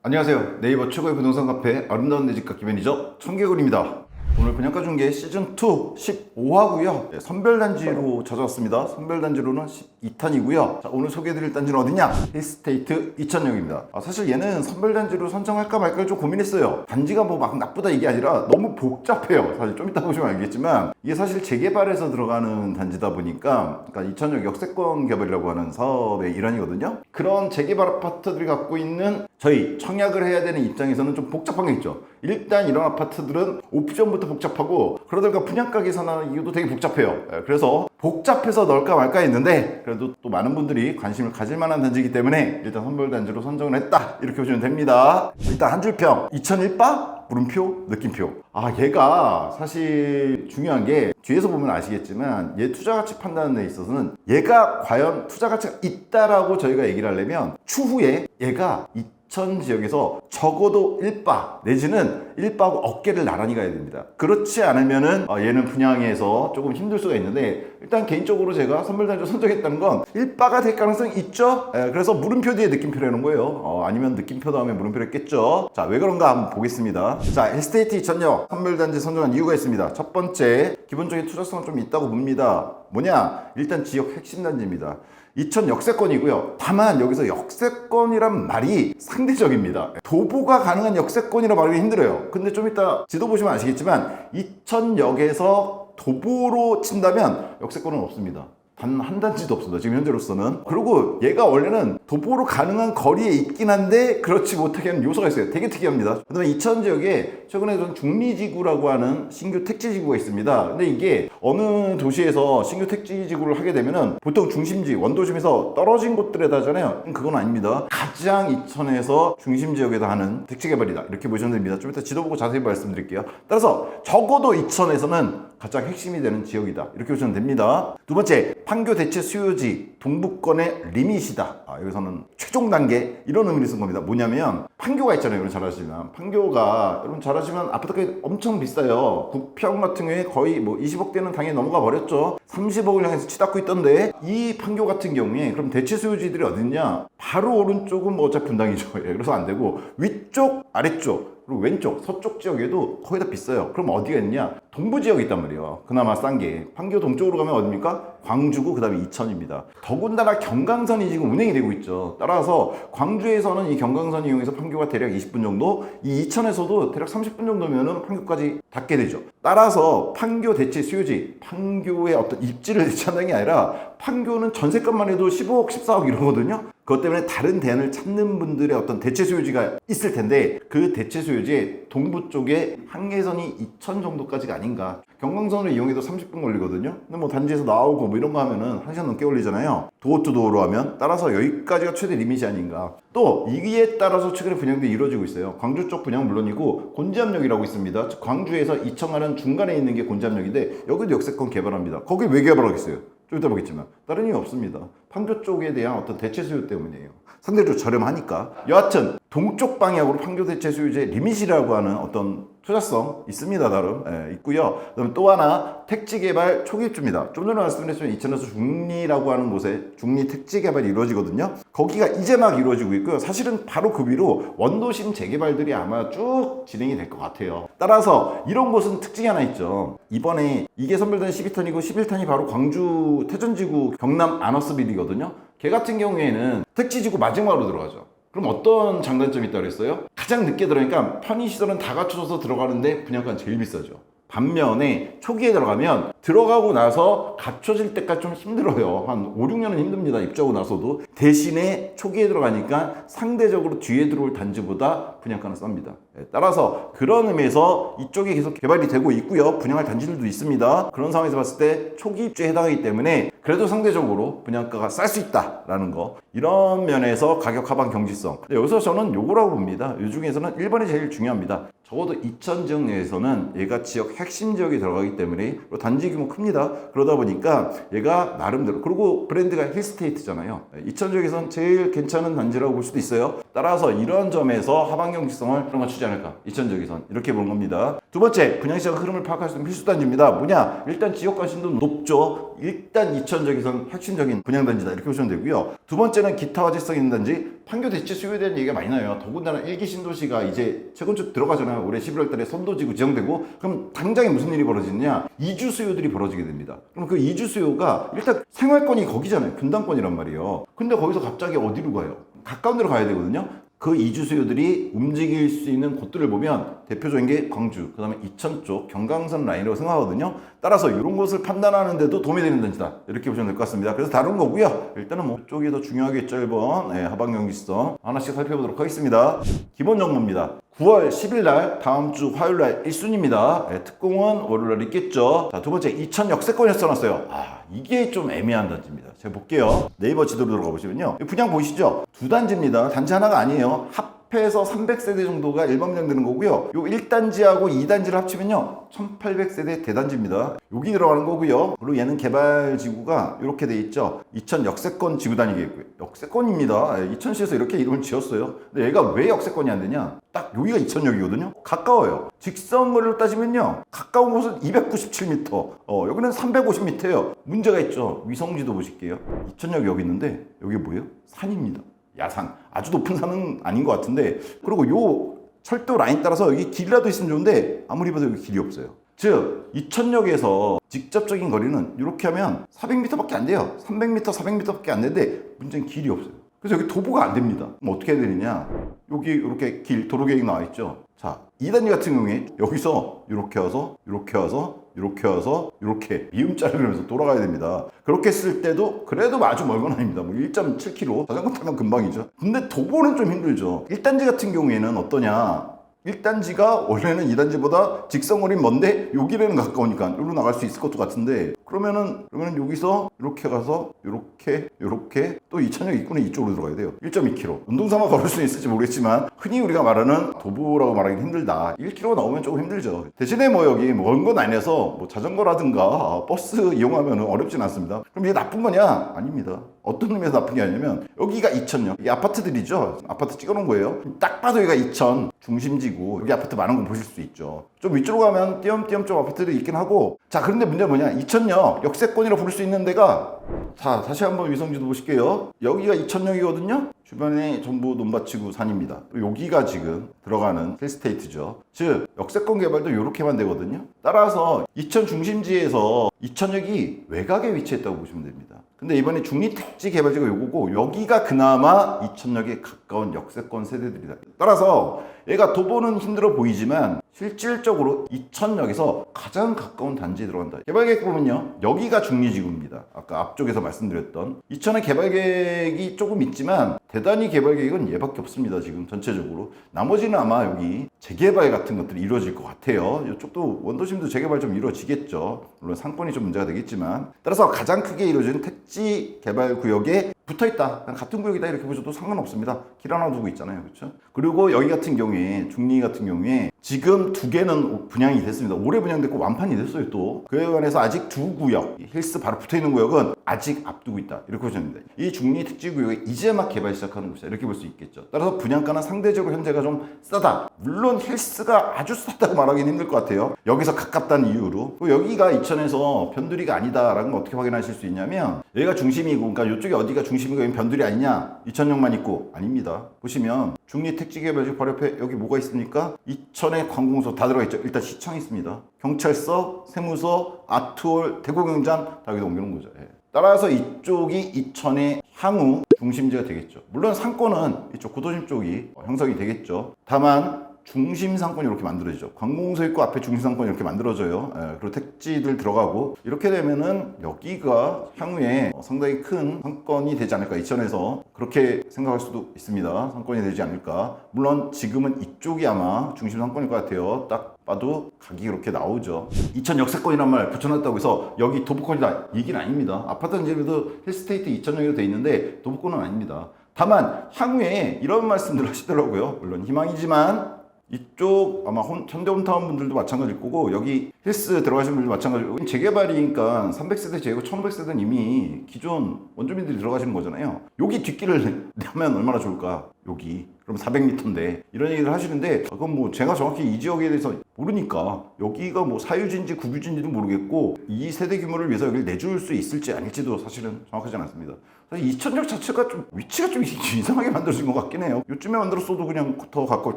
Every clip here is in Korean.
안녕하세요. 네이버 최고의 부동산 카페 아름다운 내 집 갖기 매니저 청개구리입니다. 오늘 분양가 중개 시즌2 15화고요. 선별단지로 찾아왔습니다. 선별단지로는 12탄이고요. 자, 오늘 소개해드릴 단지는 어디냐? 힐스테이트 이천역입니다. 사실 얘는 선별단지로 선정할까 말까 좀 고민했어요. 단지가 뭐 막 나쁘다 이게 아니라 너무 복잡해요. 사실 좀 이따 보시면 알겠지만 이게 사실 재개발에서 들어가는 단지다 보니까, 그러니까 이천역 역세권 개발이라고 하는 사업의 일환이거든요. 그런 재개발 아파트들이 갖고 있는 저희 청약을 해야 되는 입장에서는 좀 복잡한 게 있죠. 일단 이런 아파트들은 옵션부터 복잡하고, 그러다가 분양가 계산하는 이유도 되게 복잡해요. 그래서 복잡해서 넣을까 말까 했는데 그래도 또 많은 분들이 관심을 가질 만한 단지이기 때문에 일단 선별단지로 선정을 했다, 이렇게 보시면 됩니다. 일단 한 줄평 2001바 물음표 느낌표. 얘가 사실 중요한 게 뒤에서 보면 아시겠지만 얘 투자가치 판단에 있어서는 얘가 과연 투자가치가 있다라고 저희가 얘기를 하려면 추후에 얘가 이천 지역에서 적어도 1바 내지는 1바하고 어깨를 나란히 가야 됩니다. 그렇지 않으면은 얘는 분양에서 조금 힘들 수가 있는데, 일단 개인적으로 제가 선별단지로 선정했다는 건 1바가 될 가능성이 있죠. 그래서 물음표 뒤에 느낌표라는 거예요. 아니면 느낌표 다음에 물음표를 했겠죠. 자, 왜 그런가 한번 보겠습니다. 자, 힐스테이트 이천역 선별단지 선정한 이유가 있습니다. 첫 번째, 기본적인 투자성은 좀 있다고 봅니다. 뭐냐? 일단 지역 핵심 단지입니다. 이천 역세권이고요. 다만 여기서 역세권이란 말이 상대적입니다. 도보가 가능한 역세권이라 말하기 힘들어요. 근데 좀 이따 지도 보시면 아시겠지만 이천역에서 도보로 친다면 역세권은 없습니다. 단 한 단지도 없습니다, 지금 현재로서는. 그리고 얘가 원래는 도보로 가능한 거리에 있긴 한데 그렇지 못하게 하는 요소가 있어요. 되게 특이합니다. 그 다음에 이천 지역에 최근에 좀 중리지구라고 하는 신규 택지지구가 있습니다. 근데 이게 어느 도시에서 신규 택지지구를 하게 되면은 보통 중심지, 원도심에서 떨어진 곳들에다 하잖아요. 그건 아닙니다. 가장 이천에서 중심 지역에다 하는 택지 개발이다, 이렇게 보시면 됩니다. 좀 이따 지도 보고 자세히 말씀드릴게요. 따라서 적어도 이천에서는 가장 핵심이 되는 지역이다, 이렇게 보시면 됩니다. 두 번째, 판교 대체 수요지 동부권의 리밋이다. 여기서는 최종 단계, 이런 의미를 쓴 겁니다. 뭐냐면 판교가 있잖아요. 여러분 잘 아시지만 판교가, 여러분 잘 아시면 아파트가 엄청 비싸요. 구평 같은 경우에 거의 뭐 20억대는 당연히 넘어가 버렸죠. 30억을 향해서 치닫고 있던데, 이 판교 같은 경우에 그럼 대체 수요지들이 어딨냐? 바로 오른쪽은 뭐 어차피 분당이죠. 그래서 안 되고 위쪽, 아래쪽, 그리고 왼쪽, 서쪽 지역에도 거의 다 비싸요. 그럼 어디가 있냐? 동부 지역이 있단 말이에요. 그나마 싼 게. 판교 동쪽으로 가면 어디입니까? 광주고 그 다음에 이천입니다. 더군다나 경강선이 지금 운행이 되고 있죠. 따라서 광주에서는 이 경강선을 이용해서 판교가 대략 20분 정도, 이 이천에서도 대략 30분 정도면은 판교까지 닿게 되죠. 따라서 판교 대체 수요지, 판교의 어떤 입지를 대체한다는 게 아니라 판교는 전세값만 해도 15억, 14억 이러거든요. 그것 때문에 다른 대안을 찾는 분들의 어떤 대체 수요지가 있을 텐데, 그 대체 수요지의 동부 쪽에 한계선이 이천 정도까지가 아닌가. 경강선을 이용해도 30분 걸리거든요. 근데 뭐 단지에서 나오고 뭐 이런 거 하면은 1시간 넘게 걸리잖아요. 도어 투 도어로 하면. 따라서 여기까지가 최대 리밋이 아닌가. 또 이에 따라서 최근에 분양도 이루어지고 있어요. 광주 쪽 분양 물론이고 곤지암역이라고 있습니다. 즉 광주에서 이천 가는 중간에 있는 게 곤지암역인데, 여기도 역세권 개발합니다. 거기 왜 개발하겠어요? 좀 이따 보겠지만 다른 이유 없습니다. 판교 쪽에 대한 어떤 대체 수요 때문이에요. 상대적으로 저렴하니까. 여하튼 동쪽 방향으로 판교 대체 수요지의 리밋이라고 하는 어떤 투자성 있습니다. 나름 있고요. 그다음에 또 하나, 택지 개발 초기 입주입니다. 좀 전에 말씀드렸지만 이천에서 중리라고 하는 곳에 중리 택지 개발이 이루어지거든요. 거기가 이제 막 이루어지고 있고요. 사실은 바로 그 위로 원도심 재개발들이 아마 쭉 진행이 될 것 같아요. 따라서 이런 곳은 특징이 하나 있죠. 이번에 이게 선별된 12탄이고 11탄이 바로 광주 태전지구 경남 아너스빌이거든요. 걔 같은 경우에는 택지지구 마지막으로 들어가죠. 그럼 어떤 장단점이 있다고 그랬어요? 가장 늦게 들어가니까 편의시설은 다 갖춰져서 들어가는데 분양가는 제일 비싸죠. 반면에 초기에 들어가면 들어가고 나서 갖춰질 때까지 좀 힘들어요. 한 5, 6년은 힘듭니다. 입주하고 나서도. 대신에 초기에 들어가니까 상대적으로 뒤에 들어올 단지보다 분양가는 쌉니다. 따라서 그런 의미에서 이쪽이 계속 개발이 되고 있고요. 분양할 단지들도 있습니다. 그런 상황에서 봤을 때 초기 입주에 해당하기 때문에 그래도 상대적으로 분양가가 쌀 수 있다라는 거. 이런 면에서 가격 하방 경지성. 여기서 저는 요거라고 봅니다. 이 중에서는 1번이 제일 중요합니다. 적어도 이천 지역 내에서는 얘가 지역 핵심 지역에 들어가기 때문에, 단지 규모 큽니다. 그러다 보니까 얘가 나름대로, 그리고 브랜드가 힐스테이트잖아요. 이천 지역에서는 제일 괜찮은 단지라고 볼 수도 있어요. 따라서 이런 점에서 하방 하반 경직성을 그런 거 주지 않을까. 2000적외선 이렇게 보는 겁니다. 두 번째, 분양시장 흐름을 파악할 수 있는 필수 단지입니다. 뭐냐? 일단 지역 관심도 높죠. 일단 2000적외선 핵심적인 분양단지다 이렇게 보시면 되고요. 두 번째는 기타 화제성 있는 단지. 판교 대체 수요에 대한 얘기가 많이 나요. 더군다나 1기 신도시가 이제 재건축 들어가잖아요. 올해 11월 달에 선도지구 지정되고, 그럼 당장에 무슨 일이 벌어지느냐? 이주 수요들이 벌어지게 됩니다. 그럼 그 이주 수요가 일단 생활권이 거기잖아요. 분당권이란 말이에요. 근데 거기서 갑자기 어디로 가요? 가까운 데로 가야 되거든요. 그 이주 수요들이 움직일 수 있는 곳들을 보면 대표적인 게 광주, 그 다음에 이천 쪽 경강선 라인이라고 생각하거든요. 따라서 이런 곳을 판단하는데도 도움이 되는 단지다 이렇게 보시면 될 것 같습니다. 그래서 다른 거고요. 일단은 뭐 쪽이 더 중요하겠죠. 1번 하반 경직성 하나씩 살펴보도록 하겠습니다. 기본 정보입니다. 9월 10일 날 다음 주 화요일 날 1순위입니다. 특공은 월요일 날 있겠죠. 자, 두 번째 2000 역세권이라 써놨어요. 이게 좀 애매한 단지입니다. 제가 볼게요. 네이버 지도로 들어가 보시면요. 분양 보이시죠? 두 단지입니다. 단지 하나가 아니에요. 합해서 300세대 정도가 일반 분양되는 거고요. 요 1단지하고 2단지를 합치면요 1800세대 대단지입니다. 여기 들어가는 거고요. 그리고 얘는 개발 지구가 이렇게 돼 있죠. 2000 역세권 지구 단위겠고요. 역세권입니다. 2000시에서 이렇게 이름을 지었어요. 근데 얘가 왜 역세권이 안 되냐? 딱 여기가 2000역이거든요. 가까워요. 직선거리로 따지면요 가까운 곳은 297m, 여기는 350m예요. 문제가 있죠. 위성지도 보실게요. 2000역 여기 있는데 여기 뭐예요? 산입니다. 야산. 아주 높은 산은 아닌 것 같은데, 그리고 요 철도 라인 따라서 여기 길이라도 있으면 좋은데 아무리 봐도 여기 길이 없어요. 즉 2000역에서 직접적인 거리는 이렇게 하면 400m밖에 안 돼요. 300m, 400m밖에 안 되는데 문제는 길이 없어요. 그래서 여기 도보가 안 됩니다. 그럼 어떻게 해야 되느냐? 여기 이렇게 길, 도로 계획 나와 있죠. 자, 2단지 같은 경우에 여기서 이렇게 와서 이렇게 와서 이렇게 와서 이렇게 미음자를 그리면서 돌아가야 됩니다. 그렇게 쓸 때도 그래도 아주 멀건 아닙니다. 뭐 1.7km 자전거 타면 금방이죠. 근데 도보는 좀 힘들죠. 1단지 같은 경우에는 어떠냐? 1단지가 원래는 2단지보다 직선거리는 먼데 여기에는 가까우니까 여기로 나갈 수 있을 것도 같은데, 그러면은 여기서 이렇게 가서 이렇게 또 2000역 입구는 이쪽으로 들어가야 돼요. 1.2km. 운동삼아 걸을 수는 있을지 모르겠지만 흔히 우리가 말하는 도보라고 말하기는 힘들다. 1km 나오면 조금 힘들죠. 대신에 뭐 여기 먼 건 아니어서 뭐 자전거라든가 버스 이용하면 어렵진 않습니다. 그럼 이게 나쁜 거냐? 아닙니다. 어떤 의미에서 나쁜 게 아니냐면 여기가 2000역. 이게 아파트들이죠. 아파트 찍어놓은 거예요. 딱 봐도 여기가 2000 중심지고 여기 아파트 많은 거 보실 수 있죠. 좀 위쪽으로 가면 띄엄띄엄 좀 아파트들이 있긴 하고, 자, 그런데 문제는 뭐냐? 2000역 역세권이라고 부를 수 있는 데가, 자, 다시 한번 위성지도 보실게요. 여기가 2000역이거든요. 주변에 전부 논밭이고 산입니다. 여기가 지금 들어가는 힐스테이트죠. 즉 역세권 개발도 이렇게만 되거든요. 따라서 2000 중심지에서 2000역이 외곽에 위치했다고 보시면 됩니다. 근데 이번에 중립택지 개발지가 요거고, 여기가 그나마 2000역에 가까운 역세권 세대들이다. 따라서 얘가 도보는 힘들어 보이지만 실질적으로 2000역에서 가장 가까운 단지에 들어간다. 개발계획 보면요 여기가 중리지구입니다. 아까 앞쪽에서 말씀드렸던 2000의 개발계획이 조금 있지만 대단히 개발계획은 얘밖에 없습니다. 지금 전체적으로 나머지는 아마 여기 재개발 같은 것들이 이루어질 것 같아요. 이쪽도 원도심도 재개발 좀 이루어지겠죠. 물론 상권이 좀 문제가 되겠지만, 따라서 가장 크게 이루어지는 택지 개발 구역에 붙어있다, 같은 구역이다 이렇게 보셔도 상관없습니다. 길 하나 두고 있잖아요. 그렇죠? 그리고 여기 같은 경우에 중리 같은 경우에 지금 두 개는 분양이 됐습니다. 올해 분양됐고 완판이 됐어요. 또 그에 관해서 아직 두 구역, 힐스 바로 붙어있는 구역은 아직 앞두고 있다 이렇게 보시면 됩니다. 이 중리 특지 구역에 이제 막 개발 시작하는 곳이다 이렇게 볼 수 있겠죠. 따라서 분양가는 상대적으로 현재가 좀 싸다. 물론 힐스가 아주 싸다고 말하기는 힘들 것 같아요. 여기서 가깝다는 이유로. 여기가 2000에서 변두리가 아니다라는 걸 어떻게 확인하실 수 있냐면, 여기가 중심이고, 그러니까 이쪽이 어디가 중심이고 여기 변두리 아니냐? 2000역만 있고 아닙니다. 보시면 중리 택지 개발지 바로 옆에 여기 뭐가 있습니까? 2000의 관공서 다 들어가 있죠. 일단 시청이 있습니다. 경찰서, 세무서, 아트홀, 대구경장 다 여기다 옮겨놓은 거죠. 예. 따라서 이쪽이 2000의 향후 중심지가 되겠죠. 물론 상권은 이쪽 구도심 쪽이 형성이 되겠죠. 다만 중심 상권이 이렇게 만들어지죠. 관공서 있고 앞에 중심 상권이 이렇게 만들어져요. 예, 그리고 택지들 들어가고 이렇게 되면은 여기가 향후에 상당히 큰 상권이 되지 않을까. 2000에서 그렇게 생각할 수도 있습니다. 상권이 되지 않을까. 물론 지금은 이쪽이 아마 중심 상권일 것 같아요. 딱 봐도 각이 이렇게 나오죠. 2000 역세권이란 말 붙여놨다고 해서 여기 도보권이다 얘기는 아닙니다. 아파트 단지에도 힐스테이트 2000역으로 돼 있는데 도보권은 아닙니다. 다만 향후에 이런 말씀들 하시더라고요. 물론 희망이지만 이쪽 이쪽 아마 현대홈타운 분들도 마찬가지일 거고, 여기 힐스 들어가신 분들도 마찬가지고, 재개발이니까 300세대 제고 1500세대는 이미 기존 원주민들이 들어가시는 거잖아요. 여기 뒷길을 내면 얼마나 좋을까. 여기 그럼 400m인데 이런 얘기를 하시는데, 그건 뭐 제가 정확히 이 지역에 대해서 모르니까 여기가 뭐 사유지인지 국유지인지도 모르겠고, 이 세대 규모를 위해서 여기를 내줄 수 있을지 아닐지도 사실은 정확하지 않습니다. 사실 이천역 자체가 좀 위치가 좀 이상하게 만들어진 것 같긴 해요. 요쯤에 만들었어도 그냥 더 가까울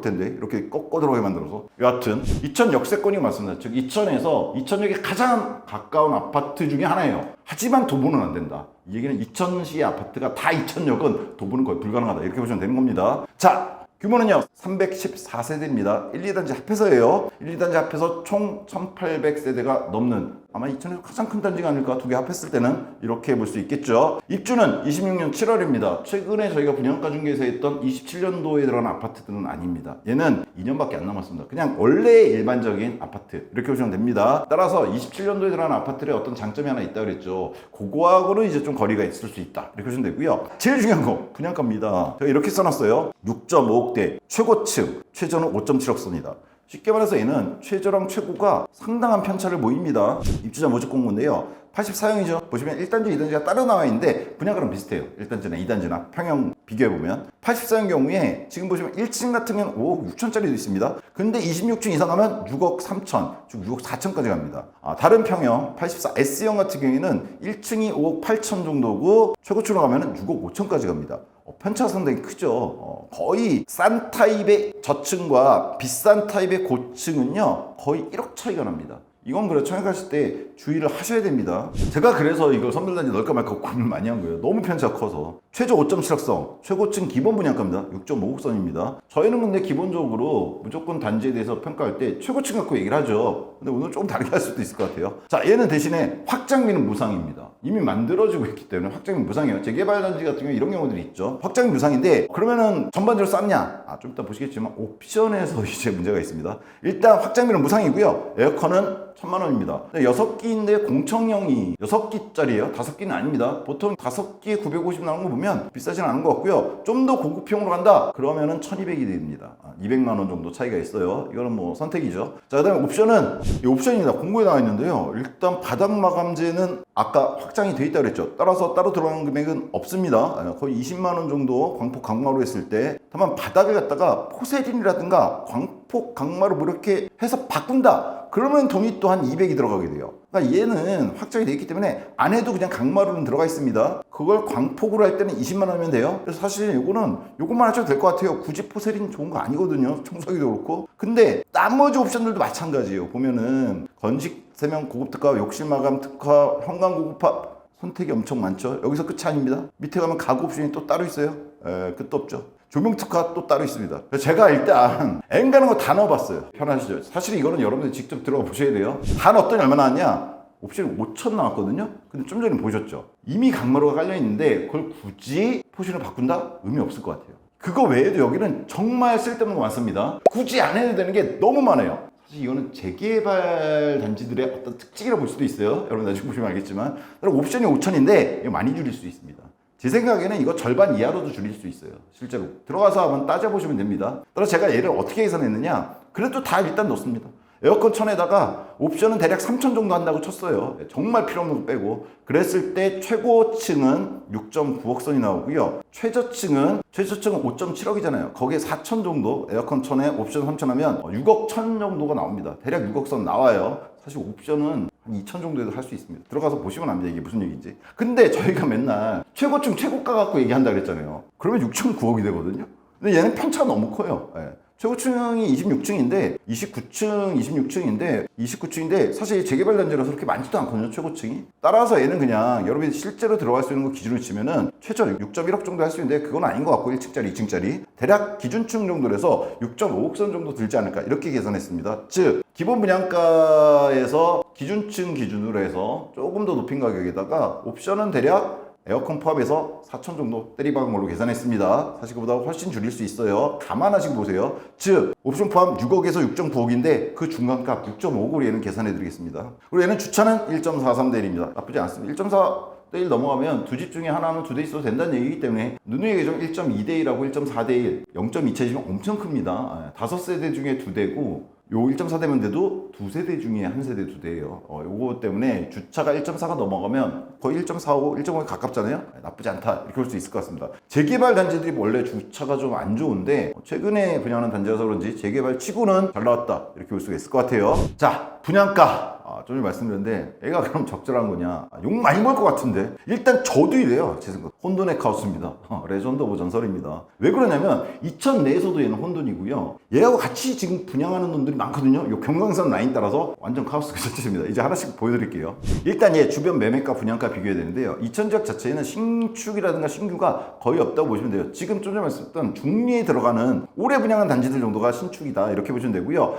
텐데 이렇게 꺾어 들어가게 만들어서. 여하튼 이천 역세권이 맞습니다. 즉 이천에서 이천역에 가장 가까운 아파트 중에 하나예요. 하지만 도보는 안 된다. 이 얘기는 이천시의 아파트가 다 이천역은 도보는 거의 불가능하다, 이렇게 보시면 되는 겁니다. 자, 규모는요 314세대입니다. 1, 2단지 합해서예요. 1, 2단지 합해서 총 1800세대가 넘는, 아마 이천에서 가장 큰 단지가 아닐까, 두 개 합했을 때는 이렇게 볼 수 있겠죠. 입주는 26년 7월입니다. 최근에 저희가 분양가 중개에서 했던 27년도에 들어간 아파트들은 아닙니다. 얘는 2년밖에 안 남았습니다. 그냥 원래 일반적인 아파트, 이렇게 보시면 됩니다. 따라서 27년도에 들어간 아파트의 어떤 장점이 하나 있다고 그랬죠. 그거하고는 이제 좀 거리가 있을 수 있다, 이렇게 보시면 되고요. 제일 중요한 거 분양가입니다. 제가 이렇게 써놨어요. 6.5억대, 최고층, 최저는 5.7억 선이다. 쉽게 말해서 얘는 최저랑 최고가 상당한 편차를 보입니다. 입주자 모집 공고인데요. 84형이죠. 보시면 1단지, 2단지가 따로 나와 있는데 분양가랑 비슷해요. 1단지나 2단지나 평형 비교해보면. 84형 경우에 지금 보시면 1층 같은 경우는 5억 6천짜리도 있습니다. 근데 26층 이상 가면 6억 3천, 즉 6억 4천까지 갑니다. 다른 평형 84S형 같은 경우에는 1층이 5억 8천 정도고 최고층으로 가면 6억 5천까지 갑니다. 편차가 상당히 크죠. 거의 싼 타입의 저층과 비싼 타입의 고층은요 거의 1억 차이가 납니다. 이건 그래, 청약하실 때 주의를 하셔야 됩니다. 제가 그래서 이걸 선별단지 넣을까 말까 고민을 많이 한 거예요. 너무 편차가 커서. 최저 5.7억선, 최고층 기본 분양가입니다. 6.5억선입니다. 저희는 근데 기본적으로 무조건 단지에 대해서 평가할 때 최고층 갖고 얘기를 하죠. 근데 오늘 조금 다르게 할 수도 있을 것 같아요. 자, 얘는 대신에 확장비는 무상입니다. 이미 만들어지고 있기 때문에 확장비 무상이에요. 재개발 단지 같은 경우 이런 경우들이 있죠. 확장비 무상인데 그러면은 전반적으로 쌌냐? 좀 이따 보시겠지만 옵션에서 이제 문제가 있습니다. 일단 확장비는 무상이고요. 에어컨은 1000만 원입니다. 6기인데 공청형이 6기짜리예요. 5기는 아닙니다. 보통 5기에 950 나오는 거 보면 비싸진 않은 것 같고요. 좀 더 고급형으로 간다? 그러면은 1200이 됩니다. 200만 원 정도 차이가 있어요. 이거는 뭐 선택이죠. 자, 그 다음에 옵션은, 이 옵션입니다. 공고에 나와 있는데요. 일단 바닥 마감재는 아까 확장이 돼 있다고 그랬죠. 따라서 따로 들어가는 금액은 없습니다. 거의 20만 원 정도 광폭 강마루 했을 때. 다만 바닥을 갖다가 포세린이라든가 광폭 강마루 뭐 이렇게 해서 바꾼다, 그러면 돈이 또 한 200이 들어가게 돼요. 그러니까 얘는 확장이 되어 있기 때문에 안에도 그냥 강마루는 들어가 있습니다. 그걸 광폭으로 할 때는 20만 원이면 돼요. 그래서 사실 요것만 하셔도 될 것 같아요. 굳이 포세린 좋은 거 아니거든요. 청소기도 그렇고. 근데 나머지 옵션들도 마찬가지예요. 보면은 건식 세면 고급 특화, 욕실 마감 특화, 현관 고급화, 선택이 엄청 많죠. 여기서 끝이 아닙니다. 밑에 가면 가구 옵션이 또 따로 있어요. 끝도 없죠. 조명 특화 또 따로 있습니다. 제가 일단 N가는 거 다 넣어봤어요. 편하시죠? 사실 이거는 여러분들 직접 들어가 보셔야 돼요. 다 넣었더니 얼마 나왔냐? 옵션이 5천 나왔거든요. 근데 좀 전에 보셨죠? 이미 강마루가 깔려있는데 그걸 굳이 포션을 바꾼다? 의미 없을 것 같아요. 그거 외에도 여기는 정말 쓸데없는 거 많습니다. 굳이 안 해도 되는 게 너무 많아요. 사실 이거는 재개발 단지들의 어떤 특징이라고 볼 수도 있어요. 여러분 나중에 보시면 알겠지만. 옵션이 5천인데 많이 줄일 수 있습니다. 제 생각에는 이거 절반 이하로도 줄일 수 있어요. 실제로 들어가서 한번 따져보시면 됩니다. 따라서 제가 얘를 어떻게 계산했느냐, 그래도 다 일단 넣습니다. 에어컨 1000에다가 옵션은 대략 3000 정도 한다고 쳤어요. 정말 필요 없는 거 빼고. 그랬을 때 최고층은 6.9억 선이 나오고요. 최저층은 5.7억이잖아요. 거기에 4000 정도, 에어컨 1000에 옵션 3000 하면 6억 1000 정도가 나옵니다. 대략 6억 선 나와요. 사실 옵션은 한 2천 정도에도 할 수 있습니다. 들어가서 보시면 압니다. 이게 무슨 얘기인지. 근데 저희가 맨날 최고층 최고가 갖고 얘기한다 그랬잖아요. 그러면 6.9억이 되거든요. 근데 얘는 편차가 너무 커요. 최고층이 26층인데 26층인데 사실 재개발 단지라서 그렇게 많지도 않거든요. 최고층이. 따라서 얘는 그냥 여러분이 실제로 들어갈 수 있는 거 기준으로 치면은 최저 6.1억 정도 할 수 있는데 그건 아닌 것 같고 1층짜리 2층짜리 대략 기준층 정도로 해서 6.5억 선 정도 들지 않을까 이렇게 계산했습니다. 즉 기본 분양가에서 기준층 기준으로 해서 조금 더 높인 가격에다가 옵션은 대략 에어컨 포함해서 4천 정도 때리박은 걸로 계산했습니다. 사실 그보다 훨씬 줄일 수 있어요. 감안하시고 보세요. 즉 옵션 포함 6억에서 6.9억인데 그 중간값 6.5억으로 얘는 계산해 드리겠습니다. 그리고 얘는 주차는 1.43대 1입니다. 나쁘지 않습니다. 1.4 대1 넘어가면 두 집 중에 하나는 두 대 있어도 된다는 얘기이기 때문에 누누이 얘기하면 1.2대1하고 1.4대1, 0.2차이지만 엄청 큽니다. 5세대 중에 2대고 요 1.4대면 돼도 두 세대 중에 한 세대 두 대예요. 요거 때문에 주차가 1.4가 넘어가면 거의 1.45, 1.5에 가깝잖아요. 나쁘지 않다 이렇게 볼 수 있을 것 같습니다. 재개발 단지들이 원래 주차가 좀 안 좋은데 최근에 분양하는 단지라서 그런지 재개발 치고는 잘 나왔다 이렇게 볼 수가 있을 것 같아요. 자, 분양가 좀 전에 말씀드렸는데 애가 그럼 적절한 거냐, 욕 많이 먹을 것 같은데 일단 저도 이래요. 제 생각 혼돈의 카오스입니다. 레전드 오브 전설입니다. 왜 그러냐면 2000 내에서도 얘는 혼돈이고요. 얘하고 같이 지금 분양하는 놈들이 많거든요. 요 경강선 라인 따라서 완전 카오스가 설치됩니다. 이제 하나씩 보여드릴게요. 일단 얘 주변 매매가 분양가 비교해야 되는데요. 2000 지역 자체에는 신축이라든가 신규가 거의 없다고 보시면 돼요. 지금 좀 전에 말씀드렸던 중리에 들어가는 올해 분양한 단지들 정도가 신축이다 이렇게 보시면 되고요.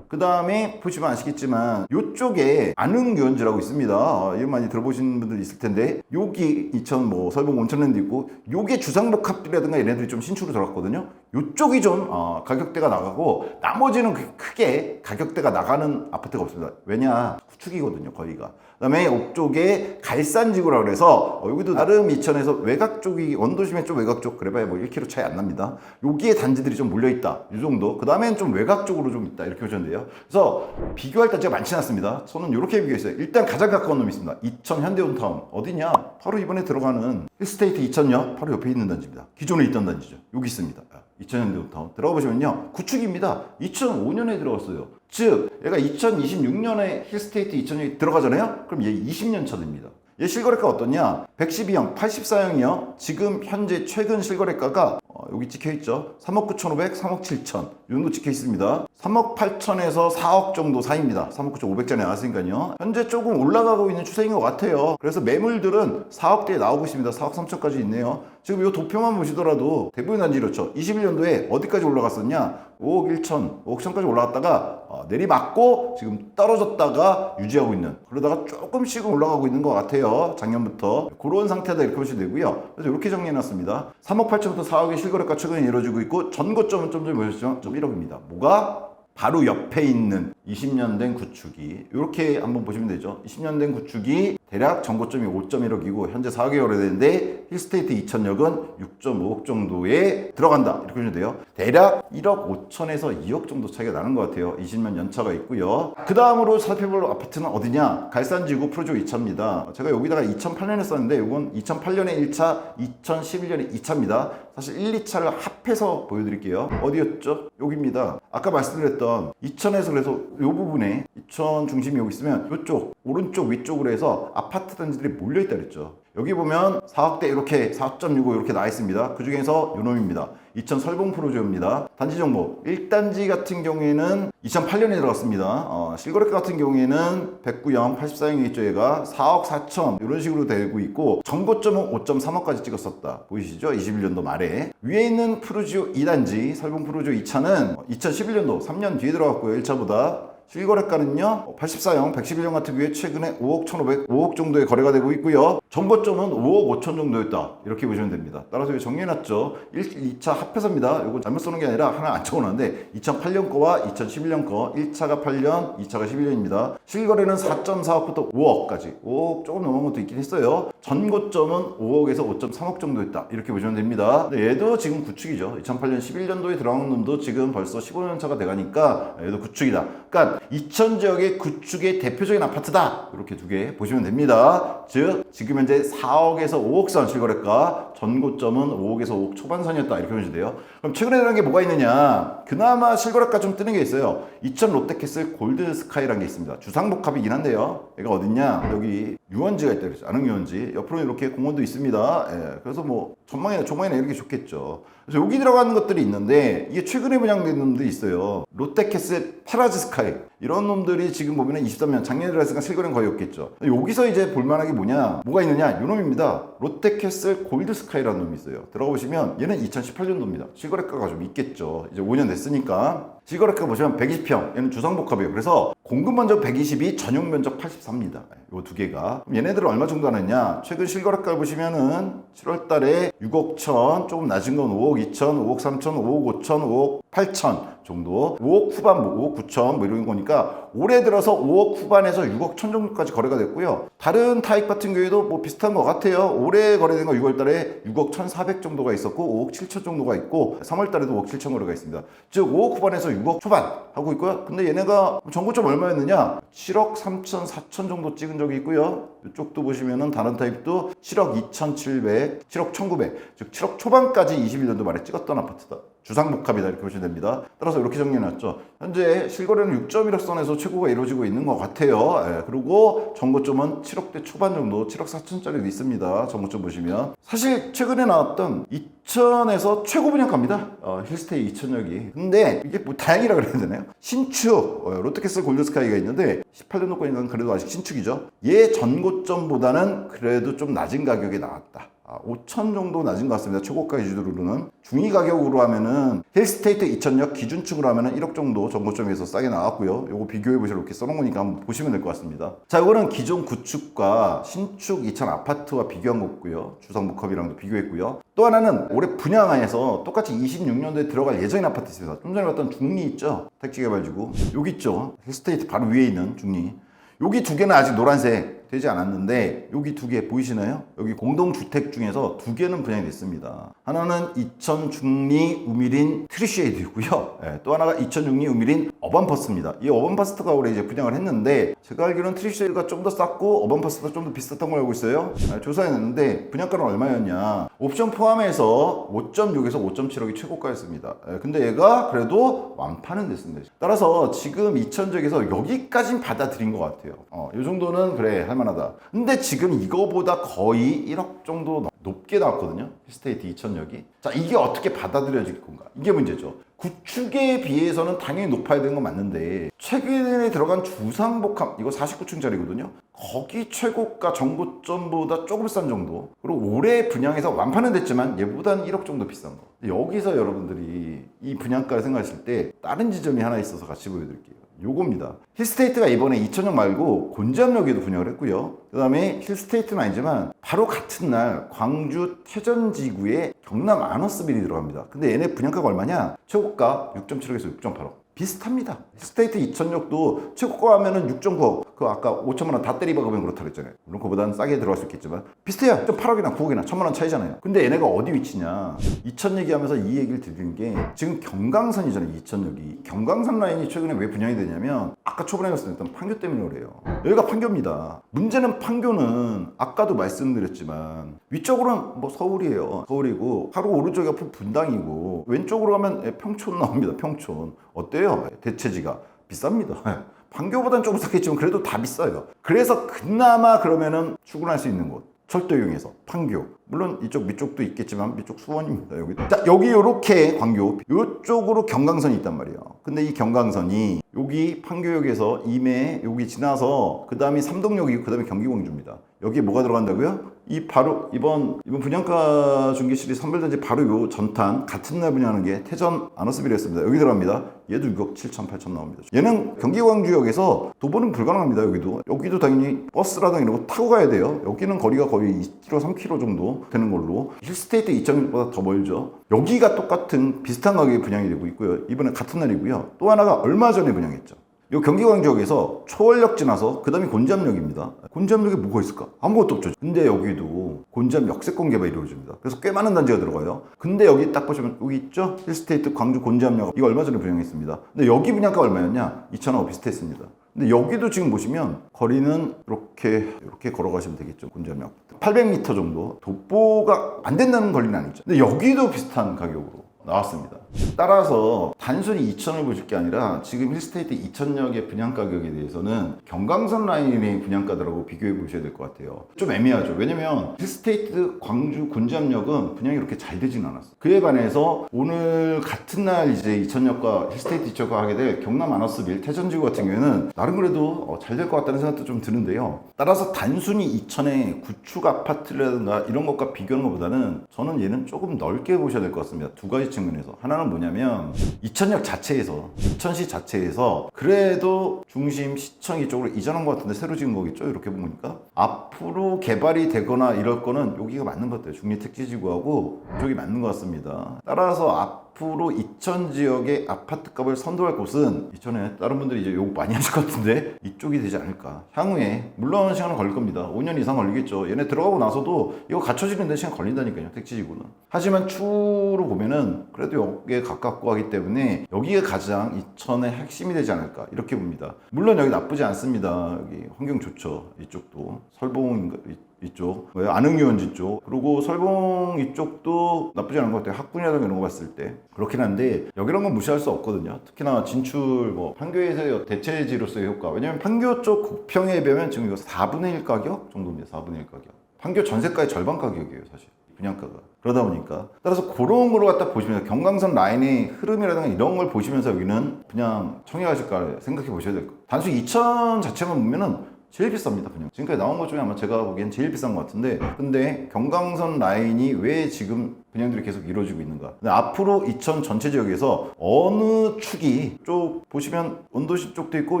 그 다음에 보시면 아시겠지만 요쪽에 안흥유원지라고 있습니다. 이거 많이 들어보신 분들 있을 텐데 여기 2000 뭐 설봉 온천랜드 있고 요게 주상복합이라든가 얘네들이 좀 신축으로 들어갔거든요. 요쪽이 좀 가격대가 나가고 나머지는 크게 가격대가 나가는 아파트가 없습니다. 왜냐? 구축이거든요 거기가. 그 다음에 이쪽에 갈산지구라고 그래서 여기도 나름 이천에서 외곽 쪽이 원도심의 좀 외곽 쪽 그래봐야 뭐 1km 차이 안 납니다. 여기에 단지들이 좀 몰려있다 이 정도. 그 다음엔 좀 외곽 쪽으로 좀 있다 이렇게 보시면 돼요. 그래서 비교할 단지가 많지 않습니다. 저는 이렇게 비교했어요. 일단 가장 가까운 놈이 있습니다. 이천 현대온타운 어디냐? 바로 이번에 들어가는 힐스테이트 이천역 바로 옆에 있는 단지입니다. 기존에 있던 단지죠. 여기 있습니다. 2000년대부터 들어가 보시면요 구축입니다. 2005년에 들어갔어요. 즉 얘가 2026년에 힐스테이트 2000년에 들어가잖아요. 그럼 얘 20년 차 됩니다. 얘 실거래가 어떠냐? 112형, 84형이요. 지금 현재 최근 실거래가가 여기 찍혀있죠. 3억 9,500, 3억 7천 이 정도 찍혀있습니다. 3억 8천에서 4억 정도 사이입니다. 3억 9,500전에 나왔으니까요. 현재 조금 올라가고 있는 추세인 것 같아요. 그래서 매물들은 4억대에 나오고 있습니다. 4억 3천까지 있네요. 지금 이 도표만 보시더라도 대부분 단지 이렇죠. 21년도에 어디까지 올라갔었냐? 5억 1천, 5억 천까지 올라갔다가 내리맞고 지금 떨어졌다가 유지하고 있는, 그러다가 조금씩은 올라가고 있는 것 같아요. 작년부터 그런 상태다 이렇게 보시면 되고요. 그래서 이렇게 정리해놨습니다. 3억 8천부터 4억의 실거래가 최근에 이루어지고 있고 전고점은 좀 전에 보셨죠? 좀 1억입니다. 뭐가? 바로 옆에 있는 20년 된 구축이 이렇게 한번 보시면 되죠. 20년 된 구축이 대략 전고점이 5.1억이고 현재 4개월 되는데 힐스테이트 2000역은 6.5억 정도에 들어간다 이렇게 보시면 돼요. 대략 1억 5천에서 2억 정도 차이가 나는 것 같아요. 20년 연차가 있고요. 그 다음으로 살펴볼 아파트는 어디냐? 갈산지구 프로조 2차입니다. 제가 여기다가 2008년에 썼는데 이건 2008년에 1차, 2011년에 2차입니다. 사실 1, 2차를 합해서 보여드릴게요. 어디였죠? 여기입니다. 아까 말씀드렸던 2000에서 그래서 이 부분에 2000 중심이 여기 있으면 이쪽 오른쪽 위쪽으로 해서 아파트 단지들이 몰려있다 그랬죠. 여기 보면 4억대 이렇게 4.65 이렇게 나와 있습니다. 그 중에서 요놈입니다. 2000 설봉 프로조입니다. 단지 정보 1단지 같은 경우에는 2008년에 들어갔습니다. 실거래가 같은 경우에는 109형, 84형이 있죠. 얘가 4억 4천 이런 식으로 되고 있고 전고점은 5.3억까지 찍었었다. 보이시죠? 21년도 말에. 위에 있는 프로지오 2단지 설봉 프로지오 2차는 2011년도 3년 뒤에 들어갔고요. 1차보다. 실거래가는요 84형, 111형 같은 경우에 최근에 5억 1,500, 5억 정도의 거래가 되고 있고요. 전고점은 5억 5천 정도였다 이렇게 보시면 됩니다. 따라서 정리해놨죠. 1, 2차 합해서입니다. 이거 잘못 쓰는 게 아니라 하나 안 적어놨는데 2008년 거와 2011년 거 1차가 8년, 2차가 11년입니다. 실거래는 4.4억부터 5억까지 5억 조금 넘은 것도 있긴 했어요. 전고점은 5억에서 5.3억 정도였다 이렇게 보시면 됩니다. 얘도 지금 구축이죠. 2008년 11년도에 들어간 놈도 지금 벌써 15년 차가 돼가니까 얘도 구축이다. 그러니까 2000 지역의 구축의 대표적인 아파트다 이렇게 두 개 보시면 됩니다. 즉 지금 현재 4억에서 5억 선 실거래가, 전고점은 5억에서 5억 초반선이었다 이렇게 보시면 돼요. 그럼 최근에 들어간 게 뭐가 있느냐? 그나마 실거래가 좀 뜨는 게 있어요. 2000 롯데캐슬 골드스카이라는 게 있습니다. 주상복합이긴 한데요. 얘가 어딨냐? 여기 유원지가 있다 그랬죠. 안흥유원지 옆으로 이렇게 공원도 있습니다. 예, 그래서 뭐 전망이나 조망이나 이렇게 좋겠죠. 그래서 여기 들어가는 것들이 있는데 이게 최근에 분양된 놈들이 있어요. 롯데캐슬 파라지스카이 이런 놈들이 지금 보면 23년 작년에 들어갔으니까 실거래는 거의 없겠죠. 여기서 이제 볼만한 게 뭐가 있느냐? 이 놈입니다. 롯데캐슬 골드스카이라는 놈이 있어요. 들어가 보시면 얘는 2018년도입니다. 실거래가가 좀 있겠죠. 이제 5년 됐으니까. 실거래가 보시면 120평, 얘는 주상복합이에요. 그래서 공급 면적 122, 전용 면적 84입니다. 요 두 개가. 그럼 얘네들은 얼마 정도 하느냐? 최근 실거래가를 보시면은 7월 달에 6억 1천, 조금 낮은 건 5억 2천, 5억 3천, 5억 5천, 5억 8천 정도, 5억 후반, 5억 9천 뭐 이런 거니까 올해 들어서 5억 후반에서 6억 천 정도까지 거래가 됐고요. 다른 타입 같은 경우에도 뭐 비슷한 것 같아요. 올해 거래된 거 6월 달에 6억 1,400 정도가 있었고 5억 7천 정도가 있고 3월 달에도 5억 7천 거래가 있습니다. 즉 5억 후반에서 6억 초반 하고 있고요. 근데 얘네가 전고점 얼마였느냐? 7억 3천, 4천 정도 찍은 적이 있고요. 이쪽도 보시면은 다른 타입도 7억 2,700, 7억 1,900, 즉 7억 초반까지 21년도 말에 찍었던 아파트다. 주상복합이다 이렇게 보시면 됩니다. 따라서 이렇게 정리해놨죠. 현재 실거래는 6.1억 선에서 최고가 이루어지고 있는 것 같아요. 예, 그리고 전고점은 7억대 초반 정도, 7억 4천짜리도 있습니다. 전고점 보시면 사실 최근에 나왔던 2천에서 최고 분양가입니다. 힐스테이 2천역이. 근데 이게 뭐 다행이라 그래야 되나요? 신축 롯데캐슬 골드스카이가 있는데 18년도권이니까 그래도 아직 신축이죠. 얘 전고점보다는 그래도 좀 낮은 가격에 나왔다. 5천 정도 낮은 것 같습니다. 최고가 기준으로는. 중위 가격으로 하면은 힐스테이트 2000역 기준층으로 하면은 1억 정도 전고점에서 싸게 나왔고요. 요거 비교해 보시면 이렇게 써놓은 거니까 한번 보시면 될 것 같습니다. 자, 이거는 기존 구축과 신축 2000 아파트와 비교한 거고요. 주상복합이랑도 비교했고요. 또 하나는 올해 분양안에서 똑같이 26년도에 들어갈 예정인 아파트 있습니다. 좀 전에 봤던 중리 있죠? 택지개발지구. 여기 있죠? 힐스테이트 바로 위에 있는 중리. 여기 두 개는 아직 노란색 되지 않았는데 여기 두 개 보이시나요? 여기 공동주택 중에서 두 개는 분양이 됐습니다. 하나는 2000 중리 우미린 트리쉐이드고요. 네, 또 하나가 2000 중리 우미린 어반퍼스입니다. 이 어반퍼스가 올해 이제 분양을 했는데 제가 알기로는 트리쉐이드가 좀 더 쌌고 어반퍼스가 좀 더 비쌌던 걸 알고 있어요. 네, 조사했는데 분양가는 얼마였냐? 옵션 포함해서 5.6에서 5.7억이 최고가였습니다. 네, 근데 얘가 그래도 완판은 됐습니다. 따라서 지금 2000적에서 여기까진 받아들인 것 같아요. 이 정도는 그래 할만하다. 근데 지금 이거보다 거의 1억 정도 높게 나왔거든요. 힐스테이트 2000역이. 자, 이게 어떻게 받아들여질 건가? 이게 문제죠. 구축에 비해서는 당연히 높아야 되는 건 맞는데 최근에 들어간 주상복합 이거 49층짜리거든요. 거기 최고가 전고점보다 조금 싼 정도. 그리고 올해 분양에서 완판은 됐지만 얘보다는 1억 정도 비싼 거. 여기서 여러분들이 이 분양가를 생각하실 때 다른 지점이 하나 있어서 같이 보여드릴게요. 요겁니다. 힐스테이트가 이번에 2000역 말고 곤지암역에도 분양을 했고요. 그 다음에 힐스테이트는 아니지만 바로 같은 날 광주 태전지구에 경남 아너스빌이 들어갑니다. 근데 얘네 분양가가 얼마냐? 최고가 6.7억에서 6.8억. 비슷합니다. 힐스테이트 2000역도 최고가 하면은 6.9억. 그 아까 5천만 원 다 때리박으면 그렇다 그랬잖아요. 물론 그보다는 싸게 들어갈 수 있겠지만 비슷해요. 8억이나 9억이나 1000만 원 차이잖아요. 근데 얘네가 어디 위치냐? 2000 얘기하면서 이 얘기를 드리는 게 지금 경강선이잖아요. 2000역이. 경강선 라인이 최근에 왜 분양이 되냐면 아까 초반에 말씀드렸던 판교 때문에 그래요. 여기가 판교입니다. 문제는 판교는 아까도 말씀드렸지만 위쪽으로는 뭐 서울이에요. 서울이고 바로 오른쪽이 앞으로 분당이고 왼쪽으로 가면 평촌 나옵니다. 평촌. 어때요? 대체지가 비쌉니다. 판교보다는 조금 쌌겠지만 그래도 다 비싸요. 그래서 그나마 그러면은 출근할 수 있는 곳 철도 이용해서 판교. 물론 이쪽 밑쪽도 있겠지만 밑쪽 수원입니다. 여기. 자, 여기 요렇게 광교 요쪽으로 경강선이 있단 말이에요. 근데 이 경강선이 여기 판교역에서 임해 여기 지나서 그 다음이 삼동역이고 그 다음에 경기광주입니다. 여기에 뭐가 들어간다고요? 이 바로 이번 분양가 중개실이 선별단지 바로 요 전탄 같은 날 분양하는 게 태전 아너스빌이었습니다. 여기 들어갑니다. 얘도 6억 7천 8천 나옵니다. 얘는 경기광주역에서 도보는 불가능합니다. 여기도 당연히 버스라든가 이런 거 타고 가야 돼요. 여기는 거리가 거의 2km 3km 정도 되는 걸로 힐스테이트 2000보다 더 멀죠. 여기가 똑같은 비슷한 가격에 분양이 되고 있고요. 이번에 같은 날이고요. 또 하나가 얼마 전에 분양했죠. 요 경기광주역에서 초월역 지나서 그 다음에 곤지암역입니다. 곤지암역에 뭐가 있을까? 아무것도 없죠. 근데 여기도 곤지암 역세권 개발이 이루어집니다. 그래서 꽤 많은 단지가 들어가요. 근데 여기 딱 보시면 여기 있죠? 힐스테이트 광주 곤지암역 이거 얼마 전에 분양했습니다. 근데 여기 분양가 얼마였냐? 2천하고 비슷했습니다. 근데 여기도 지금 보시면 거리는 이렇게 걸어가시면 되겠죠. 곤지암역 800m 정도. 도보가 안 된다는 거리는 아니죠. 근데 여기도 비슷한 가격으로 나왔습니다. 따라서 단순히 2000을 보실 게 아니라 지금 힐스테이트 2000역의 분양 가격에 대해서는 경강선 라인의 분양가들하고 비교해 보셔야 될 것 같아요. 좀 애매하죠. 왜냐면 힐스테이트 광주 곤지암역은 분양이 그렇게 잘 되진 않았어요. 그에 반해서 오늘 같은 날 이제 2000역과 힐스테이트 2000역 하게 될 경남 아너스빌 태전지구 같은 경우에는 나름 그래도 잘 될 것 같다는 생각도 좀 드는데요. 따라서 단순히 2000의 구축 아파트라든가 이런 것과 비교하는 것보다는 저는 얘는 조금 넓게 보셔야 될 것 같습니다. 두 가지 측면에서. 하나는 뭐냐면 이천역 자체에서, 이천시 자체에서 그래도 중심 시청 이쪽으로 이전한 것 같은데 새로 지은 거겠죠? 이렇게 보니까 앞으로 개발이 되거나 이럴 거는 여기가 맞는 것 같아요. 중리택지지구하고 이쪽이 맞는 것 같습니다. 따라서 앞으로 이천 지역의 아파트 값을 선도할 곳은, 이천에 다른 분들이 이제 욕 많이 하실 것 같은데 이쪽이 되지 않을까. 향후에 물론 시간은 걸릴 겁니다. 5년 이상 걸리겠죠. 얘네 들어가고 나서도 이거 갖춰지는 데 시간 걸린다니까요, 택지지구는. 하지만 추로 보면은 그래도 여기에 가깝고 하기 때문에 여기가 가장 이천의 핵심이 되지 않을까 이렇게 봅니다. 물론 여기 나쁘지 않습니다. 여기 환경 좋죠. 이쪽도 설봉인가 이쪽, 안흥유원지 쪽, 그리고 설봉 이쪽도 나쁘지 않은 것 같아요. 학군이라든가 이런 거 봤을 때. 그렇긴 한데 여기란 건 무시할 수 없거든요. 특히나 진출, 판교에서의 대체지로서의 효과. 왜냐면 판교 쪽 국평에 비하면 지금 이거 4분의 1 가격 정도입니다. 4분의 1 가격. 판교 전세가의 절반 가격이에요, 사실. 분양가가. 그러다 보니까. 따라서 그런 거로 갖다 보시면서 경강선 라인의 흐름이라든가 이런 걸 보시면서 여기는 그냥 청약하실까 생각해 보셔야 될 거예요. 단순히 이천 자체만 보면은 제일 비쌉니다. 그냥 지금까지 나온 것 중에 아마 제가 보기엔 제일 비싼 것 같은데, 근데 경강선 라인이 왜 지금 분양들이 계속 이루어지고 있는가. 근데 앞으로 이천 전체 지역에서 어느 축이, 쪽 보시면 원도시 쪽도 있고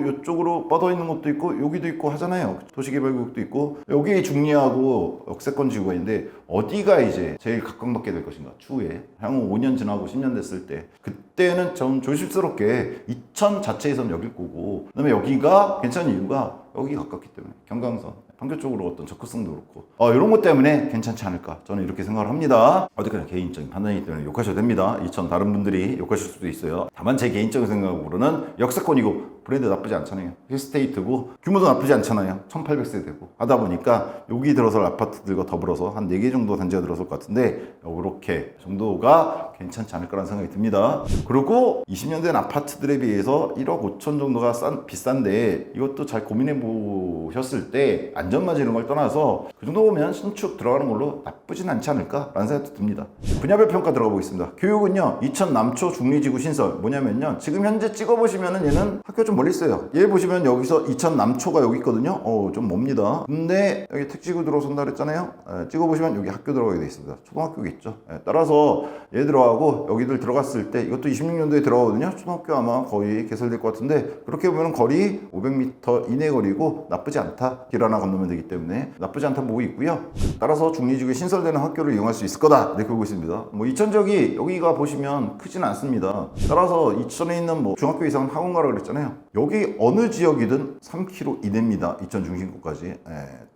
이쪽으로 뻗어 있는 것도 있고 여기도 있고 하잖아요. 도시개발구역도 있고 여기 중리하고 역세권 지구가 있는데 어디가 이제 제일 각광받게 될 것인가. 추후에 향후 5년 지나고 10년 됐을 때, 그때는 좀 조심스럽게 이천 자체에서는 여길 거고, 그다음에 여기가 괜찮은 이유가 여기 가깝기 때문에 경강선, 판교 쪽으로 어떤 접근성도 그렇고 이런 것 때문에 괜찮지 않을까, 저는 이렇게 생각을 합니다. 어쨌거나 개인적인 판단이기 때문에 욕하셔도 됩니다. 이천 다른 분들이 욕하실 수도 있어요. 다만 제 개인적인 생각으로는 역세권이고 브랜드 나쁘지 않잖아요. 힐스테이트고 규모도 나쁘지 않잖아요. 1800세대고 하다 보니까 여기 들어설 아파트들과 더불어서 한 4개 정도 단지가 들어설 것 같은데 이렇게 정도가 괜찮지 않을까라는 생각이 듭니다. 그리고 20년 된 아파트들에 비해서 1억 5천 정도가 비싼데 이것도 잘 고민해 보셨을 때 안전마진 이런 걸 떠나서 그 정도 보면 신축 들어가는 걸로 나쁘진 않지 않을까라는 생각도 듭니다. 분야별 평가 들어가 보겠습니다. 교육은요, 이천 남초 중리지구 신설. 뭐냐면요, 지금 현재 찍어보시면은 얘는 학교 좀 멀리 있어요. 얘 보시면 여기서 이천 남초가 여기 있거든요. 좀 멉니다. 근데 여기 택지구 들어선다 그랬잖아요. 찍어보시면 여기 학교 들어가게 돼 있습니다. 초등학교겠죠. 따라서 얘 들어가고 여기들 들어갔을 때 이것도 26년도에 들어가거든요. 초등학교 아마 거의 개설될 것 같은데, 그렇게 보면 거리 500m 이내 거리고 나쁘지 않다. 길 하나 건너면 되기 때문에 나쁘지 않다 보고 있고요. 따라서 중리지구에 신설되는 학교를 이용할 수 있을 거다 이렇게 보고 있습니다. 이천 지역이 여기가 보시면 크지는 않습니다. 따라서 이천에 있는 중학교 이상 학원 가라 그랬잖아요. 여기 어느 지역이든 3km 이내입니다. 이천 중심구까지.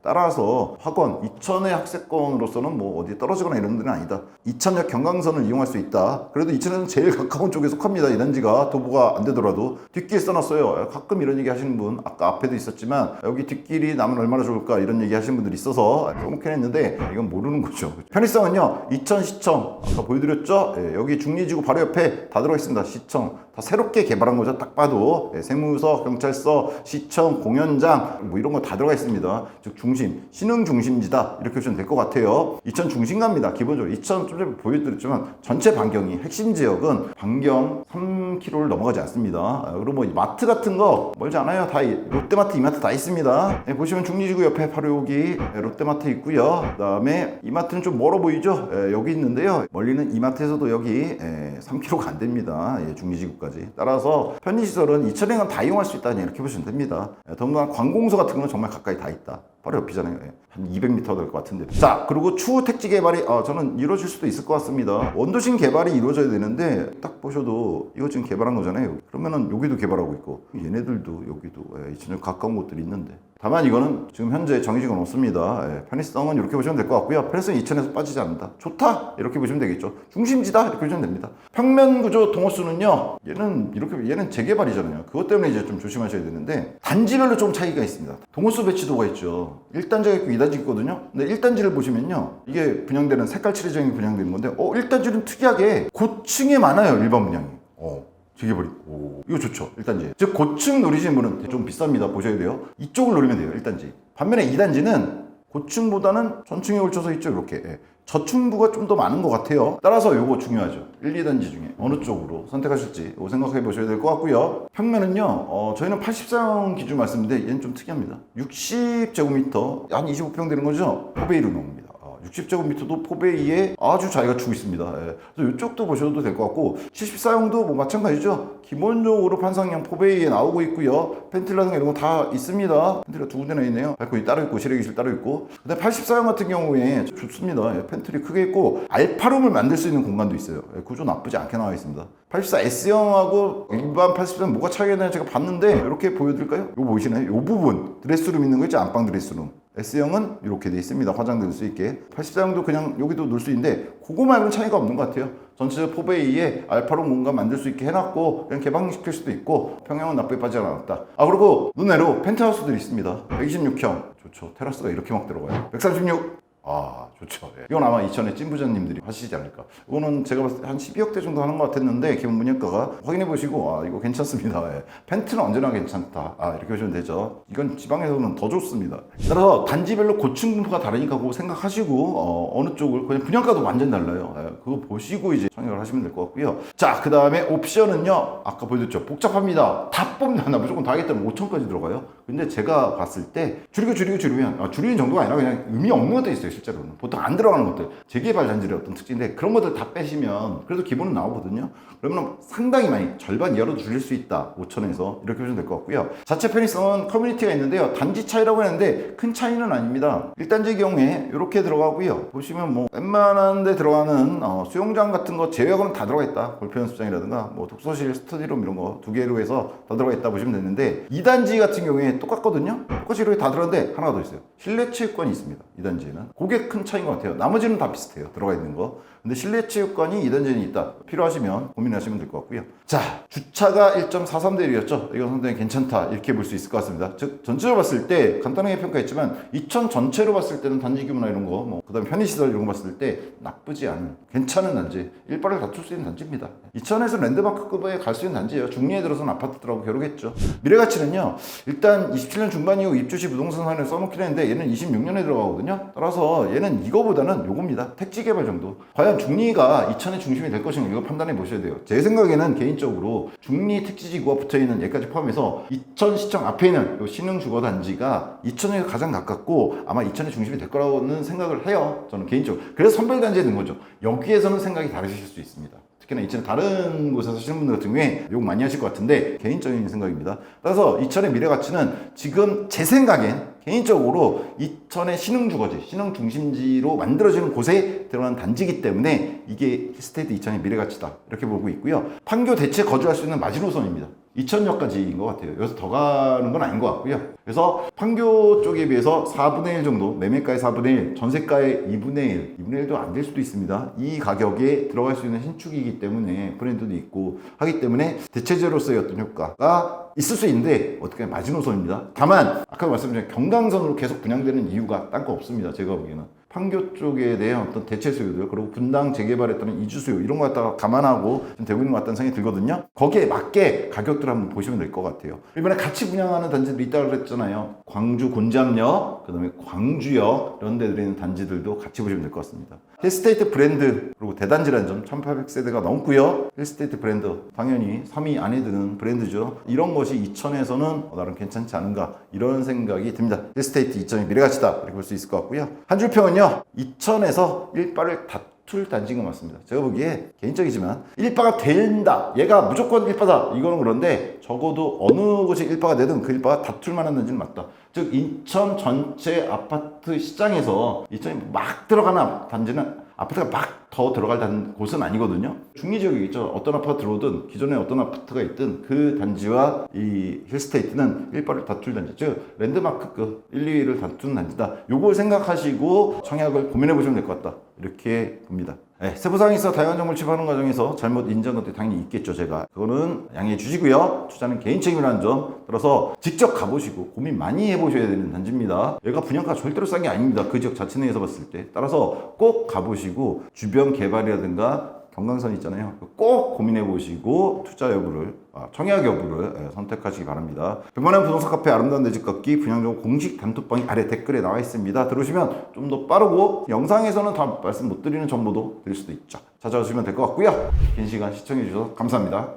따라서 학원, 이천의 학세권으로서는 어디 떨어지거나 이런 데는 아니다. 이천역 경강선을 이용할 수 있다. 그래도 이천에는 제일 가까운 쪽에 속합니다. 이 단지가 도보가 안 되더라도. 뒷길 써놨어요. 가끔 이런 얘기 하시는 분, 아까 앞에도 있었지만 여기 뒷길이 나면 얼마나 좋을까 이런 얘기 하시는 분들이 있어서 조금 했는데 이건 모르는 거죠. 편의성은요, 이천시청 아까 보여드렸죠. 여기 중리지구 바로 옆에 다 들어가 있습니다. 시청 다 새롭게 개발한 거죠. 딱 봐도 세무서, 경찰서, 시청, 공연장 이런 거 다 들어가 있습니다. 즉 중심, 신흥 중심지다 이렇게 보시면 될 것 같아요. 이천 중심가입니다. 기본적으로 이천 좀 전에 보여드렸지만 전체 반경이, 핵심 지역은 반경 3km를 넘어가지 않습니다. 그리고 마트 같은 거 멀지 않아요. 다 롯데마트, 이마트 다 있습니다. 보시면 중리지구 옆에 바로 여기 롯데마트 있고요. 그 다음에 이마트는 좀 멀어 보이죠. 여기 있는데요. 멀리는 이마트에서도 여기 3km가 안 됩니다. 중리지구까지. 따라서 편의시설은 이천행은 다 이용할 수 있다 이렇게 보시면 됩니다. 더군다나 관공서 같은 건 정말 가까이 다 있다. 바로 옆이잖아요. 한 200m 될 것 같은데. 자, 그리고 추후 택지 개발이 저는 이루어질 수도 있을 것 같습니다. 원도심 개발이 이루어져야 되는데 딱 보셔도 이거 지금 개발한 거잖아요. 그러면은 여기도 개발하고 있고 얘네들도 여기도 이천역 가까운 곳들이 있는데, 다만 이거는 지금 현재 정해진 건 없습니다. 편의성은 이렇게 보시면 될 것 같고요. 편의성 이천에서 빠지지 않는다. 좋다 이렇게 보시면 되겠죠. 중심지다 이렇게 보시면 됩니다. 평면 구조 동호수는요, 얘는 재개발이잖아요. 그것 때문에 이제 좀 조심하셔야 되는데 단지별로 좀 차이가 있습니다. 동호수 배치도가 있죠. 1단지가 있고 2단지 있거든요. 근데 1단지를 보시면요, 이게 분양되는 색깔 칠해정이 분양되는 건데 1단지는 특이하게 고층에 많아요. 일반 분양이. 재개발이. 이거 좋죠. 1단지. 즉 고층 노리시는 분은 좀 비쌉니다. 보셔야 돼요. 이쪽을 노리면 돼요. 1단지. 반면에 2단지는 고층보다는 전층에 걸쳐서 있죠. 이렇게. 저층부가 좀 더 많은 것 같아요. 따라서 요거 중요하죠. 1, 2단지 중에 어느 쪽으로 선택하실지 이거 생각해 보셔야 될 것 같고요. 평면은요, 저희는 84형 기준 말씀인데 얘는 좀 특이합니다. 60제곱미터, 한 25평 되는 거죠? 포베이로 나옵니다. 60제곱미터도 포베이에 아주 잘 갖추고 있습니다. 예. 그래서 이쪽도 보셔도 될 것 같고 74형도 뭐 마찬가지죠. 기본적으로 판상형 포베이에 나오고 있고요. 펜트라든가 이런 거 다 있습니다. 펜트리가 두 군데나 있네요. 발코니 따로 있고 실외기실 따로 있고. 근데 84형 같은 경우에 좋습니다. 예. 펜트리 크게 있고 알파룸을 만들 수 있는 공간도 있어요. 예. 구조 나쁘지 않게 나와 있습니다. 84S형하고 일반 84형 뭐가 차이가 있나 제가 봤는데 이렇게 보여드릴까요? 이거 보이시나요? 이 부분 드레스룸 있는 거 있죠? 안방 드레스룸. S형은 이렇게 돼 있습니다. 화장 넣을 수 있게. 84형도 그냥 여기도 넣을 수 있는데 그거 말고는 차이가 없는 것 같아요. 전체적 포베이에 알파룸 공간 만들 수 있게 해놨고 그냥 개방시킬 수도 있고 평형은 나쁘게 빠지지 않았다. 그리고 눈내로 펜트하우스들이 있습니다. 126형 좋죠. 테라스가 이렇게 막 들어가요. 136 좋죠. 예. 이건 아마 이천의 찐부자님들이 하시지 않을까. 이거는 제가 봤을 때 한 12억대 정도 하는 것 같았는데 기본 분양가가 확인해 보시고 이거 괜찮습니다. 예. 펜트는 언제나 괜찮다. 이렇게 보시면 되죠. 이건 지방에서는 더 좋습니다. 따라서 단지별로 고층 분포가 다르니까 그거 생각하시고 어느 쪽을 그냥 분양가도 완전 달라요. 예. 그거 보시고 이제 청약을 하시면 될 것 같고요. 자, 그 다음에 옵션은요. 아까 보여줬죠. 복잡합니다. 다 뽑는다. 나 무조건 다 하겠다면 5천까지 들어가요. 근데 제가 봤을 때 줄이면 줄이는 정도가 아니라 그냥 의미 없는 것도 있어요. 실제로는 보통 안 들어가는 것들 재개발 단지의 어떤 특징인데 그런 것들 다 빼시면 그래도 기본은 나오거든요. 그러면 상당히 많이 절반 이하로 줄일 수 있다. 5천에서 이렇게 보시면 될 것 같고요. 자체 편의성은 커뮤니티가 있는데요. 단지 차이라고 했는데 큰 차이는 아닙니다. 1단지 경우에 이렇게 들어가고요. 보시면 뭐 웬만한 데 들어가는 수영장 같은 거 제외하고는 다 들어가 있다. 골프 연습장이라든가 뭐 독서실, 스터디룸 이런 거 2개로 해서 다 들어가 있다 보시면 되는데 2단지 같은 경우에 똑같거든요. 똑같이 이렇게 다 들어갔는데 하나가 더 있어요. 실내 체육관이 있습니다. 2단지에는. 그게 큰 차이인 것 같아요. 나머지는 다 비슷해요. 들어가 있는 거. 근데 실내 체육관이 2단지에 있다. 필요하시면 고민하시면 될 것 같고요. 자, 주차가 1.43대 1이었죠. 이건 상당히 괜찮다. 이렇게 볼 수 있을 것 같습니다. 즉, 전체적으로 봤을 때 간단하게 평가했지만 2천 전체로 봤을 때는 단지 규모나 이런 거, 그 다음에 편의시설 이런 거 봤을 때 나쁘지 않은, 괜찮은 단지, 일발을 갖출 수 있는 단지입니다. 2천에서 랜드마크급에 갈 수 있는 단지예요. 중리에 들어서는 아파트들하고 겨루겠죠. 미래가치는요, 일단 27년 중반 이후 입주시 부동산 사례를 써놓긴 했는데 얘는 26년에 들어가거든요. 따라서 얘는 이거보다는 요겁니다. 택지 개발 정도. 과연 중리가 2천의 중심이 될 것인가 이거 판단해 보셔야 돼요. 제 생각에는 개인적으로 중리 택지지구가 붙어있는 얘까지 포함해서 2천 시청 앞에 있는 요 신흥주거단지가 2천에 가장 가깝고 아마 2천의 중심이 될 거라고는 생각을 해요. 저는 개인적으로. 그래서 선별단지에 넣은 거죠. 여기에서는 생각이 다르실 수 있습니다. 특히나 이천에 다른 곳에서 사시는 분들 같은 경우에 욕 많이 하실 것 같은데 개인적인 생각입니다. 따라서 이천의 미래가치는 지금 제 생각엔 개인적으로 이천의 신흥주거지, 신흥중심지로 만들어지는 곳에 들어간 단지이기 때문에 이게 힐스테이트 이천의 미래가치다 이렇게 보고 있고요. 판교 대체 거주할 수 있는 마지노선입니다. 이천역까지인 것 같아요. 여기서 더 가는 건 아닌 것 같고요. 그래서 판교 쪽에 비해서 4분의 1 정도, 매매가의 4분의 1, 전세가의 2분의 1, 2분의 1도 안 될 수도 있습니다. 이 가격에 들어갈 수 있는 신축이기 때문에 브랜드도 있고 하기 때문에 대체제로서의 어떤 효과가 있을 수 있는데 어떻게 마지노선입니다. 다만 아까 말씀드린 경강선으로 계속 분양되는 이유가 딴 거 없습니다. 제가 보기에는. 판교 쪽에 대한 어떤 대체 수요들 그리고 분당 재개발에 따른 이주 수요 이런 거 갖다가 감안하고 좀 되고 있는 것 같다는 생각이 들거든요. 거기에 맞게 가격들을 한번 보시면 될 것 같아요. 이번에 같이 분양하는 단지들이 있다고 그랬잖아요. 광주 곤잠역, 그 다음에 광주역 이런 데들에 있는 단지들도 같이 보시면 될 것 같습니다. 힐스테이트 브랜드 그리고 대단지라는 점 1800세대가 넘고요. 힐스테이트 브랜드 당연히 3위 안에 드는 브랜드죠. 이런 것이 이천에서는 나름 괜찮지 않은가 이런 생각이 듭니다. 힐스테이트 이천의 미래가치다 이렇게 볼 수 있을 것 같고요. 한 줄 평은요. 이천에서 일바를 다툴 단지인 것 같습니다. 제가 보기에 개인적이지만 일바가 된다. 얘가 무조건 일바다. 이거는 그런데 적어도 어느 곳이 일바가 되든 그 일바가 다툴 만한 단지는 맞다. 즉 인천 전체 아파트 시장에서 이천이 막 들어가는 단지는 아파트가 막 더 들어갈 곳은 아니거든요. 중리지역이겠죠. 어떤 아파트 들어오든 기존에 어떤 아파트가 있든 그 단지와 이 힐스테이트는 일바를 다툴 단지, 즉 랜드마크급 1, 2위를 다투는 단지다. 요걸 생각하시고 청약을 고민해 보시면 될 것 같다. 이렇게 봅니다. 네, 세부사항이 있어 다양한 정보를 취합하는 과정에서 잘못 인지한 것들이 당연히 있겠죠. 제가 그거는 양해해 주시고요. 투자는 개인 책임이라는 점 따라서 직접 가보시고 고민 많이 해보셔야 되는 단지입니다. 얘가 분양가 절대로 싼 게 아닙니다. 그 지역 자체 내에서 봤을 때. 따라서 꼭 가보시고 주변 개발이라든가 경강선 있잖아요. 꼭 고민해 보시고 투자 여부를 청약 여부를 선택하시기 바랍니다. 100만원 부동산 카페 아름다운 내 집 걷기 분양정보 공식 단톡방이 아래 댓글에 나와 있습니다. 들어오시면 좀 더 빠르고 영상에서는 다 말씀 못 드리는 정보도 드릴 수도 있죠. 찾아오시면 될 것 같고요. 긴 시간 시청해 주셔서 감사합니다.